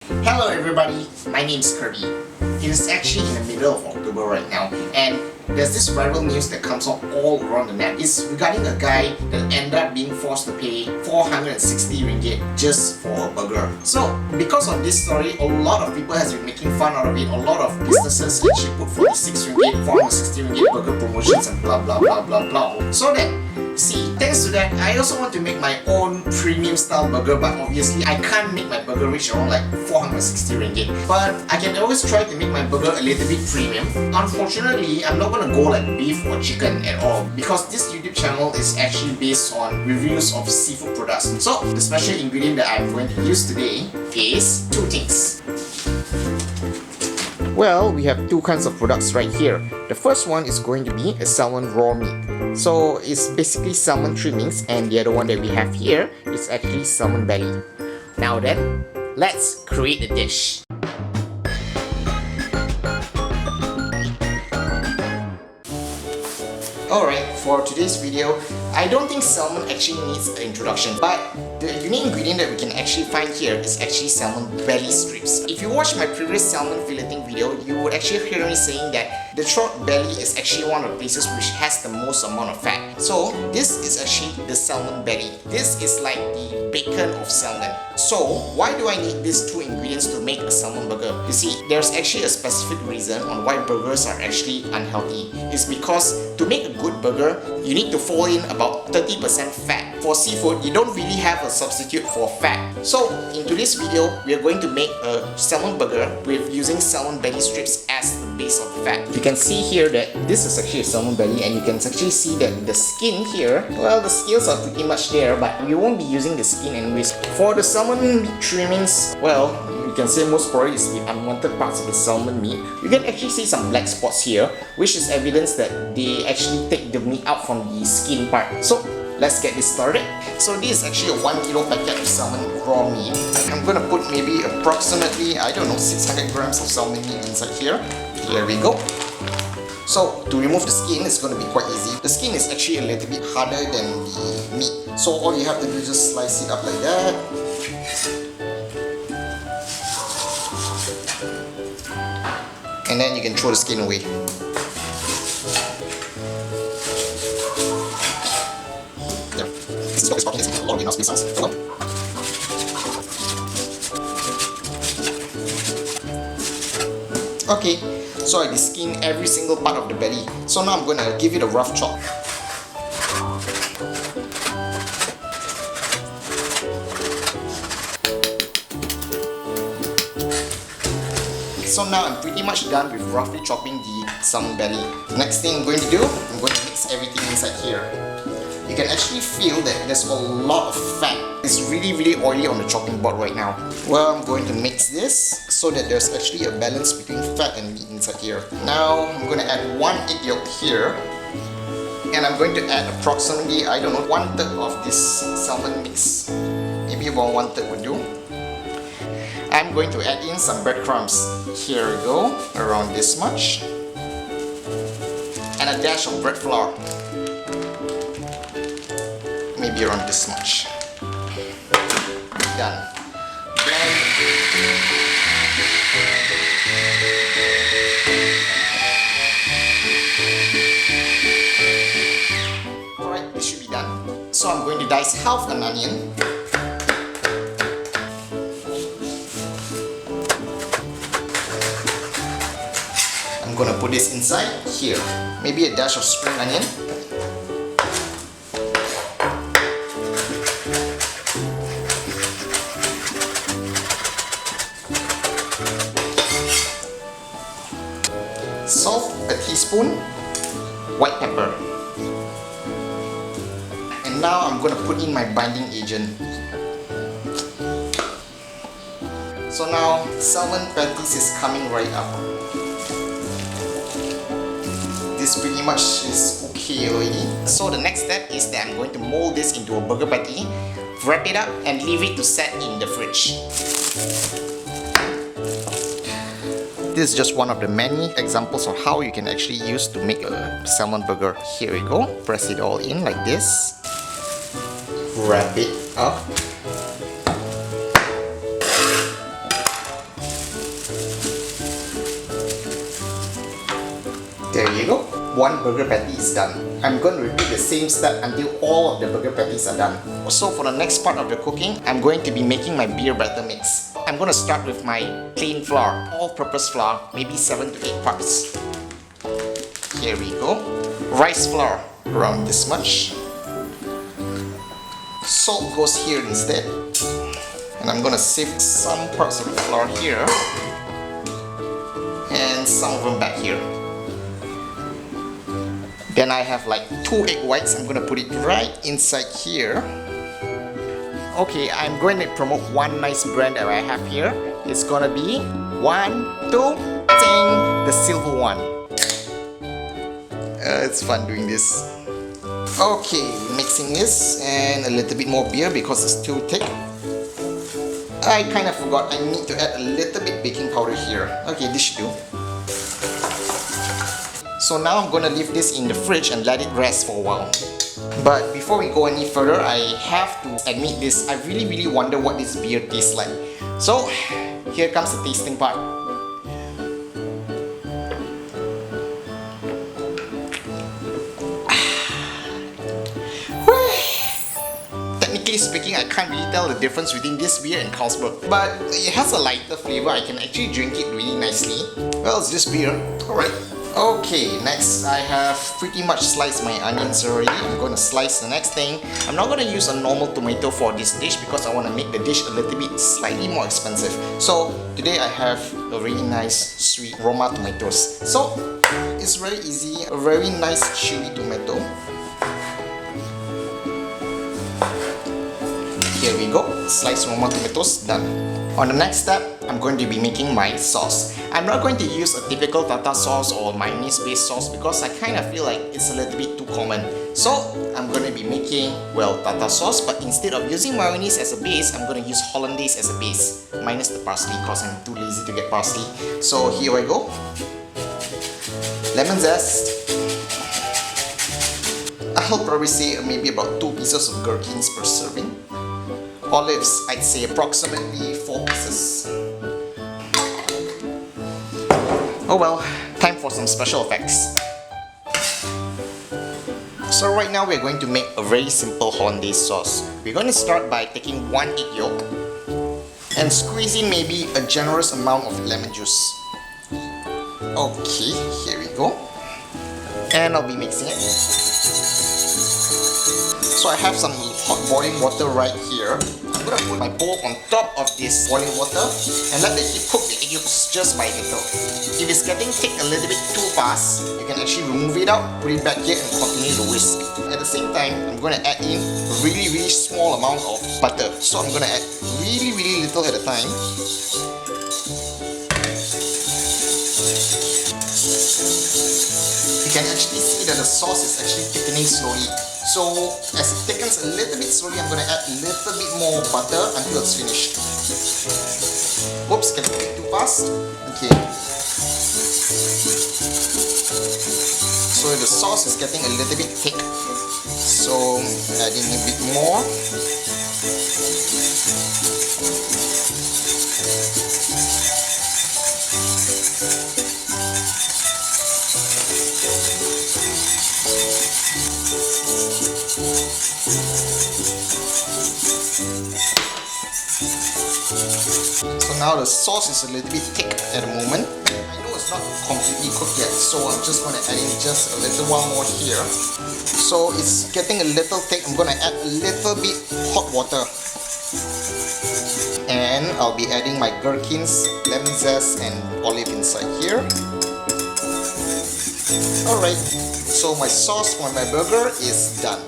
Hello everybody, my name is Kirby. It is actually in the middle of October right now, and there's this viral news that comes out all around the net. It's regarding a guy that ended up being forced to pay 460 ringgit just for a burger. So because of this story, a lot of people has been making fun out of it. A lot of businesses actually put 46 ringgit, 460 ringgit burger promotions and blah blah blah blah blah. So that, see, thanks to that, I also want to make my own premium style burger, but obviously I can't make my burger reach around like 460 ringgit. But I can always try to make my burger a little bit premium. Unfortunately, I'm not gonna go like beef or chicken at all, because this YouTube channel is actually based on reviews of seafood products. So the special ingredient that I'm going to use today is two things. Well, we have two kinds of products right here. The first one is going to be a salmon raw meat. So it's basically salmon trimmings, and the other one that we have here is actually salmon belly. Now then, let's create a dish. Alright, for today's video, I don't think salmon actually needs an introduction, but the unique ingredient that we can actually find here is actually salmon belly strips. If you watch my previous salmon filleting video, you would actually hear me saying that the throat belly is actually one of the places which has the most amount of fat. So this is actually the salmon belly. This is like the bacon of salmon. So why do I need these two ingredients to make a salmon burger? You see, there's actually a specific reason on why burgers are actually unhealthy. It's because to make a good burger, you need to fall in about 30% fat. For seafood, you don't really have a substitute for fat. So in today's video, we are going to make a salmon burger with using salmon belly strips as the base of the fat. You can see here that this is actually a salmon belly, and you can actually see that the skin here, well, the scales are pretty much there, but we won't be using the skin anyways. For the salmon meat trimmings, well, you can say most probably is the unwanted parts of the salmon meat. You can actually see some black spots here, which is evidence that they actually take the meat out from the skin part. So let's get this started. So this is actually a 1 kilo packet of salmon raw meat. I'm gonna put maybe approximately, I don't know, 600 grams of salmon meat inside here. Here we go. So to remove the skin, it's going to be quite easy. The skin is actually a little bit harder than the meat. So all you have to do is just slice it up like that. And then you can throw the skin away. There. This dog is talking, it's a lot of enough space. Okay, so I deskin every single part of the belly. So now I'm gonna give it a rough chop. So now I'm pretty much done with roughly chopping the salmon belly. Next thing I'm going to do, I'm going to mix everything inside here. You can actually feel that there's a lot of fat. It's really oily on the chopping board right now. Well, I'm going to mix this so that there's actually a balance between fat and meat inside here. Now I'm going to add 1 egg yolk here, and I'm going to add approximately, I don't know, 1/3 of this salmon mix. Maybe about 1/3 would do. I'm going to add in some breadcrumbs. Here we go, around this much, and a dash of bread flour. Maybe around this much. Done. Blend. Alright, this should be done. So I'm going to dice half an onion. I'm going to put this inside here. Maybe a dash of spring onion. Salt, a teaspoon, white pepper. And now I'm going to put in my binding agent. So now salmon patties is coming right up. This pretty much is okay already. So the next step is that I'm going to mold this into a burger patty, wrap it up, and leave it to set in the fridge. This is just one of the many examples of how you can actually use to make a salmon burger. Here we go. Press it all in like this. Wrap it up. you go. One burger patty is done. I'm going to repeat the same step until all of the burger patties are done. So for the next part of the cooking, I'm going to be making my beer batter mix. I'm going to start with my plain flour, all-purpose flour, maybe 7 to 8 parts. Here we go. Rice flour, around this much. Salt goes here instead. And I'm going to sift some parts of the flour here. And some of them back here. Then I have like 2 egg whites. I'm gonna put it right inside here. Okay, I'm going to promote one nice brand that I have here. It's gonna be 1, 2, ting, the silver one. It's fun doing this. Okay, mixing this and a little bit more beer because it's too thick. I kind of forgot I need to add a little bit baking powder here. Okay, this should do. So now I'm gonna leave this in the fridge and let it rest for a while. But before we go any further, I have to admit this. I really wonder what this beer tastes like. So here comes the tasting part. Technically speaking, I can't really tell the difference between this beer and Carlsberg. But it has a lighter flavor. I can actually drink it really nicely. Well, it's just beer. Alright. Okay, next I have pretty much sliced my onions already. I'm going to slice the next thing. I'm not going to use a normal tomato for this dish because I want to make the dish a little bit slightly more expensive. So today I have a really nice sweet Roma tomatoes. So it's very easy, a very nice chewy tomato. Here we go, sliced Roma tomatoes, done. On the next step, I'm going to be making my sauce. I'm not going to use a typical tartar sauce or mayonnaise based sauce because I kind of feel like it's a little bit too common. So I'm going to be making, well, tartar sauce, but instead of using mayonnaise as a base, I'm going to use hollandaise as a base, minus the parsley because I'm too lazy to get parsley. So here I go. Lemon zest. I'll probably say maybe about 2 pieces of gherkins per serving. Olives, I'd say approximately 4 pieces. Oh well, time for some special effects. So right now we're going to make a very simple hollandaise sauce. We're going to start by taking 1 egg yolk and squeezing maybe a generous amount of lemon juice. Okay, here we go. And I'll be mixing it. So I have some hot boiling water right here. I'm gonna put my bowl on top of this boiling water and let the heat cook the egg yolks just by little. If it's getting thick a little bit too fast, you can actually remove it out, put it back here and continue to whisk. At the same time, I'm gonna add in a really small amount of butter. So I'm gonna add really little at a time. You can actually see that the sauce is actually thickening slowly. So as it thickens a little bit slowly, I'm going to add a little bit more butter until it's finished. Whoops, can I do it too fast? Okay. So the sauce is getting a little bit thick. So adding a bit more. So now the sauce is a little bit thick at the moment. I know it's not completely cooked yet, so I'm just going to add in just a little while more here. So it's getting a little thick. I'm going to add a little bit hot water. And I'll be adding my gherkins, lemon zest and olive inside here. Alright, so my sauce for my burger is done.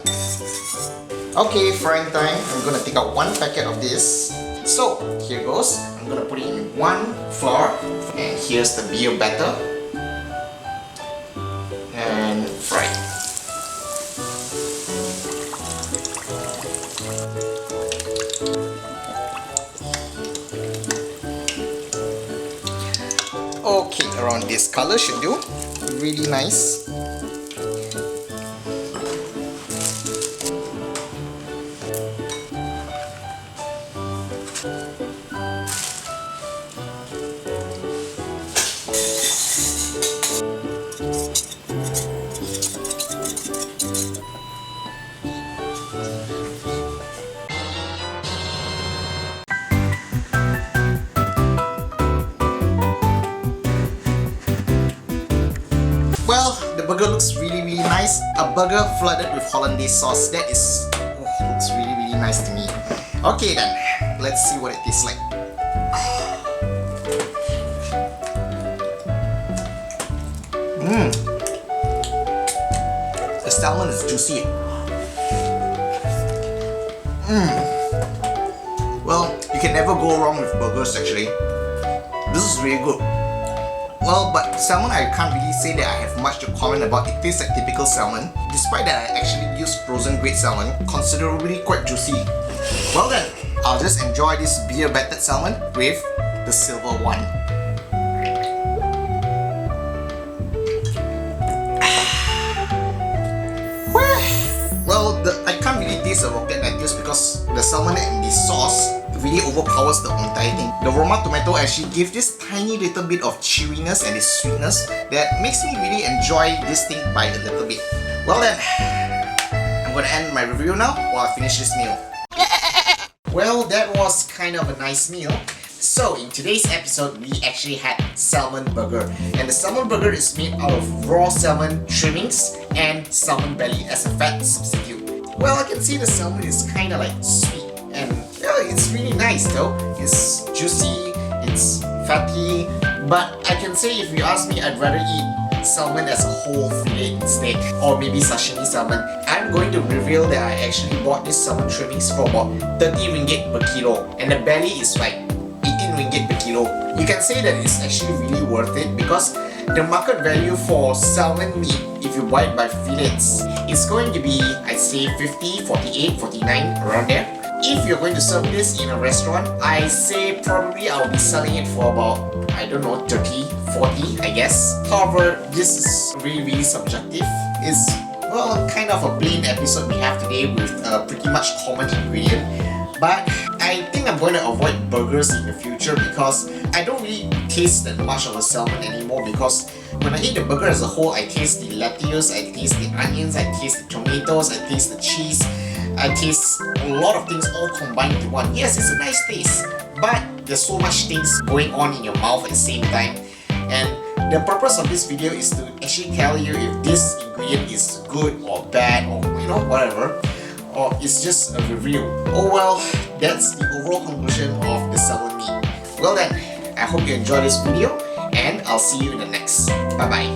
Okay, frying time. I'm going to take out 1 packet of this. So here goes. I'm going to put it in 1 flour. And here's the beer batter. And fry it. Okay, around this color should do. Really nice. burger looks really nice. A burger flooded with hollandaise sauce. That is, looks really nice to me. Okay then, let's see what it tastes like. The salmon is juicy. Well, you can never go wrong with burgers actually. This is really good. Well, but salmon I can't really say that I have much to comment about. It tastes like typical salmon. Despite that I actually used frozen grade salmon, considerably quite juicy. Well then, I'll just enjoy this beer battered salmon with the silver one. Well, I can't really taste the rocket lettuce because the salmon and the sauce really overpowers the entire thing. The Roma tomato actually gives this tiny little bit of chewiness and this sweetness that makes me really enjoy this thing by a little bit. Well then, I'm gonna end my review now while I finish this meal. Well, that was kind of a nice meal. So in today's episode, we actually had salmon burger, and the salmon burger is made out of raw salmon trimmings and salmon belly as a fat substitute. Well, I can see the salmon is kind of like sweet, and yeah, it's really nice though. It's juicy, it's fatty, but I can say if you ask me, I'd rather eat salmon as a whole fillet instead, or maybe sashimi salmon. I'm going to reveal that I actually bought this salmon trimmings for about 30 ringgit per kilo, and the belly is like 18 ringgit per kilo. You can say that it's actually really worth it because the market value for salmon meat, if you buy it by fillets, is going to be, I'd say 50, 48, 49, around there. If you're going to serve this in a restaurant, I say probably I'll be selling it for about, I don't know, 30, 40, I guess. However, this is really subjective. It's, well, kind of a plain episode we have today with a pretty much common ingredient. But I think I'm going to avoid burgers in the future because I don't really taste that much of a salmon anymore, because when I eat the burger as a whole, I taste the lettuce, I taste the onions, I taste the tomatoes, I taste the cheese, I taste a lot of things all combined into one. Yes, it's a nice taste, but there's so much things going on in your mouth at the same time. And the purpose of this video is to actually tell you if this ingredient is good or bad, or you know, whatever, or it's just a review. Oh well, that's the overall conclusion of the salmon meat. Well then, I hope you enjoyed this video, and I'll see you in the next. Bye bye.